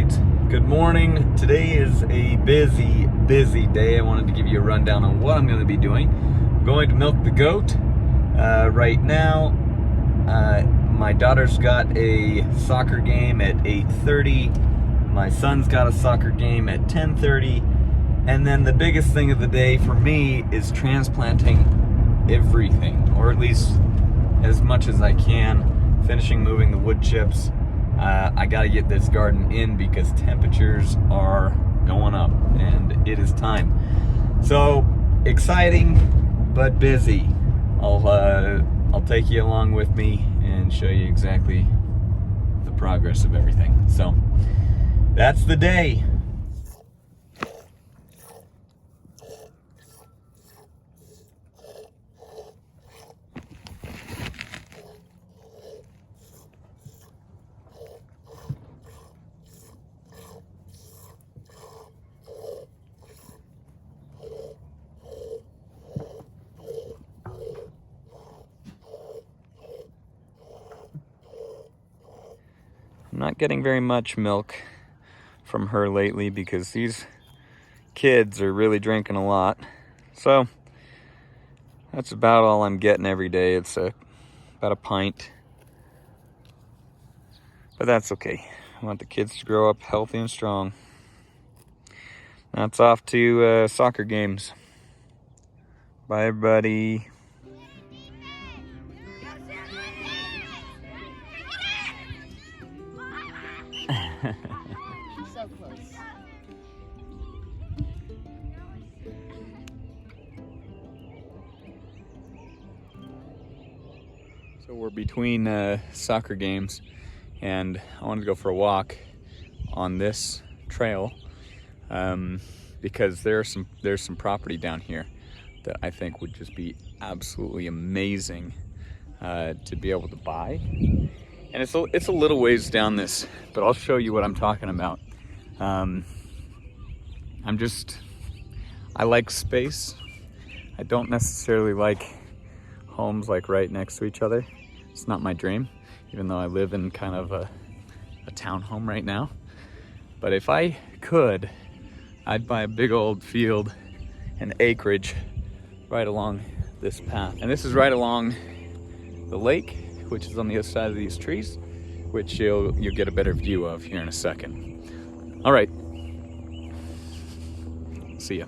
right, good morning. Today is a busy day. I wanted to give you a rundown on what I'm going to be doing. I'm going to milk the goat right now. My daughter's got a soccer game at 8:30. My son's got a soccer game at 10:30. And then the biggest thing of the day for me is transplanting everything, or at least as much as I can, finishing moving the wood chips. I gotta get this garden in because temperatures are going up and it is time. So exciting, but busy. I'll take you along with me and show you exactly the progress of everything. So that's the day. I'm not getting very much milk from her lately because these kids are really drinking a lot. So that's about all I'm getting every day. It's about a pint. But that's okay. I want the kids to grow up healthy and strong. Now it's off to soccer games. Bye, everybody. So close. So we're between soccer games, and I wanted to go for a walk on this trail because there's some property down here that I think would just be absolutely amazing to be able to buy. And it's a little ways down this, but I'll show you what I'm talking about. I like space. I don't necessarily like homes like right next to each other. It's not my dream, even though I live in kind of a townhome right now. But if I could, I'd buy a big old field and acreage right along this path. And this is right along the lake, which is on the other side of these trees, which you'll get a better view of here in a second. All right, see ya.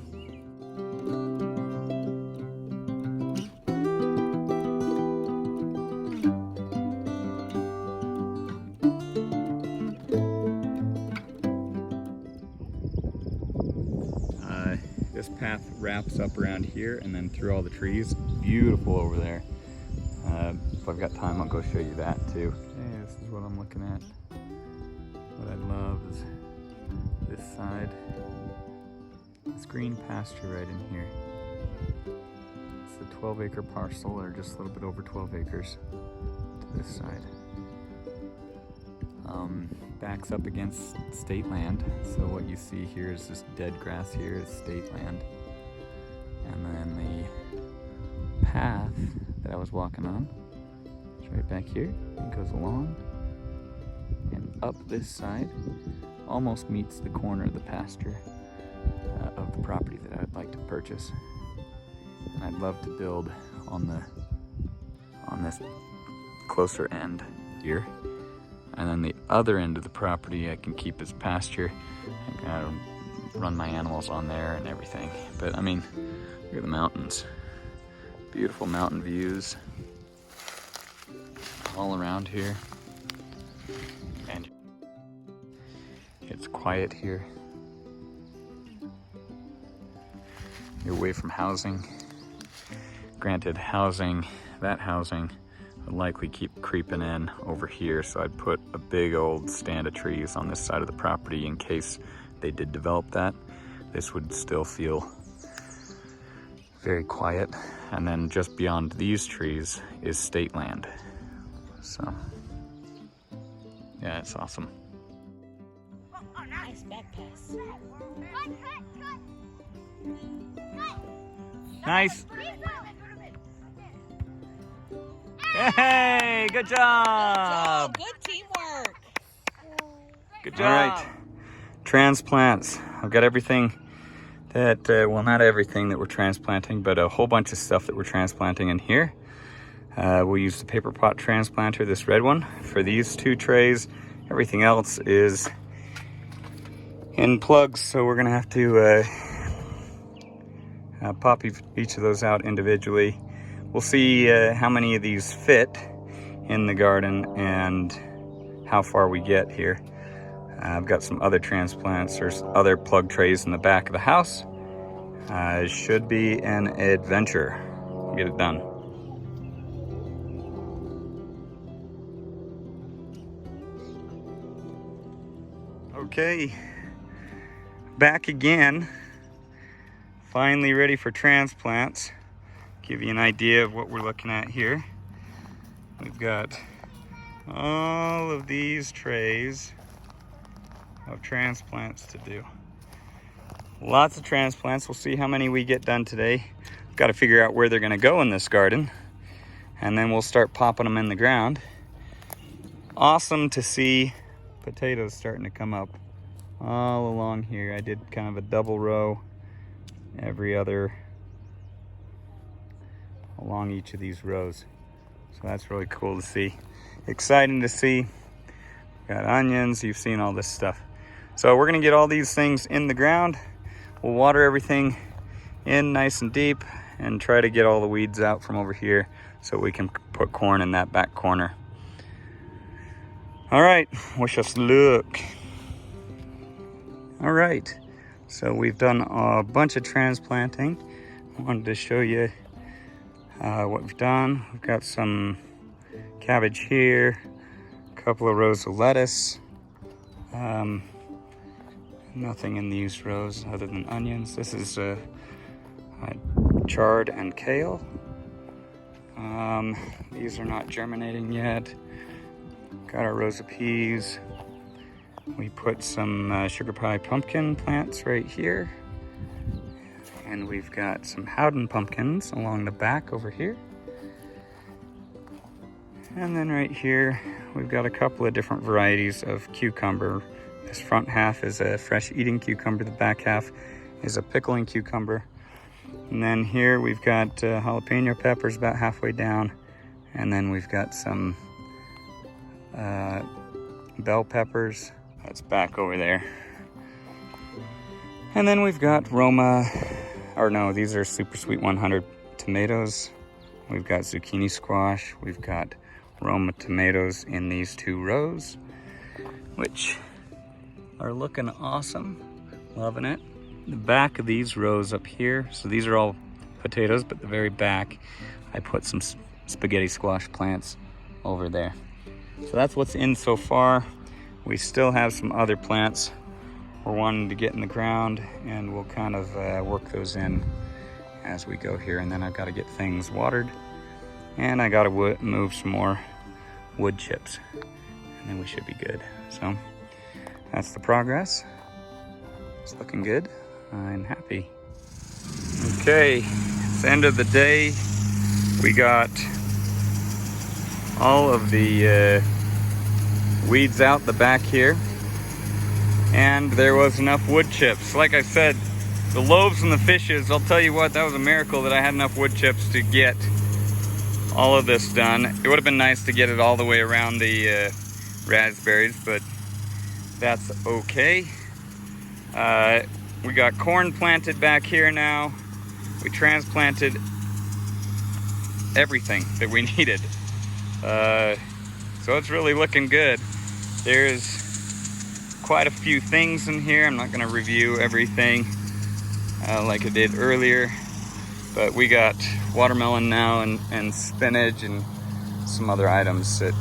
This path wraps up around here and then through all the trees. Beautiful over there. If I've got time, I'll go show you that too. Hey, this is what I'm looking at. What I love is this side. This green pasture right in here. It's a 12-acre parcel, or just a little bit over 12 acres to this side. Backs up against state land. So what you see here is this dead grass here is state land. And then the path that I was walking on, it's right back here. It goes along and up this side, almost meets the corner of the pasture of the property that I would like to purchase. And I'd love to build on this closer end here. And then the other end of the property I can keep as pasture. I can run my animals on there and everything. But I mean, look at the mountains. Beautiful mountain views all around here. And it's quiet here. You're away from housing. Granted, that housing would likely keep creeping in over here, so I'd put a big old stand of trees on this side of the property in case they did develop that. This would still feel very quiet. And then just beyond these trees is state land. So, yeah, it's awesome. Nice back pass. Nice. Hey, good job. Good teamwork. Good job. All right, transplants. I've got everything that, well, not everything that we're transplanting, but a whole bunch of stuff that we're transplanting in here. We'll use the paper pot transplanter, this red one, for these 2 trays. Everything else is in plugs, so we're gonna have to pop each of those out individually. We'll see how many of these fit in the garden and how far we get here. I've got some other transplants. There's other plug trays in the back of the house. It should be an adventure. We'll get it done. Okay, back again. Finally ready for transplants. Give you an idea of what we're looking at here. We've got all of these trays of transplants to do. Lots of transplants. We'll see how many we get done today. Got to figure out where they're going to go in this garden, and then we'll start popping them in the ground. Awesome to see potatoes starting to come up all along here. I did kind of a double row every other along each of these rows, so that's really cool to see. Exciting to see. Got onions, you've seen all this stuff. So we're gonna get all these things in the ground. We'll water everything in nice and deep and try to get all the weeds out from over here so we can put corn in that back corner. All right, wish us luck. All right, so we've done a bunch of transplanting. I wanted to show you what we've done. We've got some cabbage here, a couple of rows of lettuce. Nothing in these rows other than onions. This is chard and kale. These are not germinating yet. Got our rows of peas. We put some sugar pie pumpkin plants right here. And we've got some Howden pumpkins along the back over here. And then right here, we've got a couple of different varieties of cucumber. This front half is a fresh eating cucumber. The back half is a pickling cucumber. And then here we've got jalapeno peppers about halfway down. And then we've got some bell peppers. That's back over there. And then we've got Roma, or no, these are Super Sweet 100 tomatoes. We've got zucchini squash. We've got Roma tomatoes in these 2 rows, which are looking awesome. Loving it. The back of these rows up here, so these are all potatoes, but the very back, I put some spaghetti squash plants over there. So that's what's in so far. We still have some other plants we're wanting to get in the ground, and we'll kind of work those in as we go here. And then I've got to get things watered, and I got to move some more wood chips, and then we should be good. So that's the progress. It's looking good. I'm happy. Okay, it's the end of the day. We got all of the weeds out the back here, and there was enough wood chips. Like I said, the loaves and the fishes, I'll tell you what, that was a miracle that I had enough wood chips to get all of this done. It would have been nice to get it all the way around the raspberries, but that's okay. We got corn planted back here now. We transplanted everything that we needed. So it's really looking good. There's quite a few things in here. I'm not gonna review everything like I did earlier, but we got watermelon now and spinach and some other items that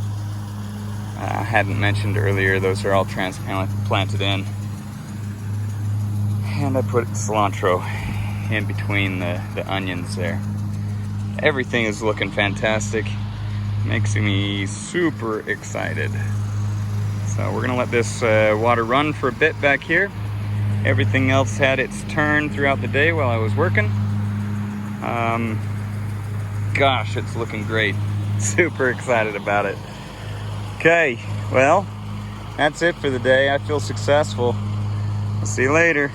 I hadn't mentioned earlier. Those are all transplanted in. And I put cilantro in between the onions there. Everything is looking fantastic. Makes me super excited. So we're gonna let this water run for a bit back here. Everything else had its turn throughout the day while I was working. Gosh, it's looking great. Super excited about it. Okay, well, that's it for the day. I feel successful. I'll see you later.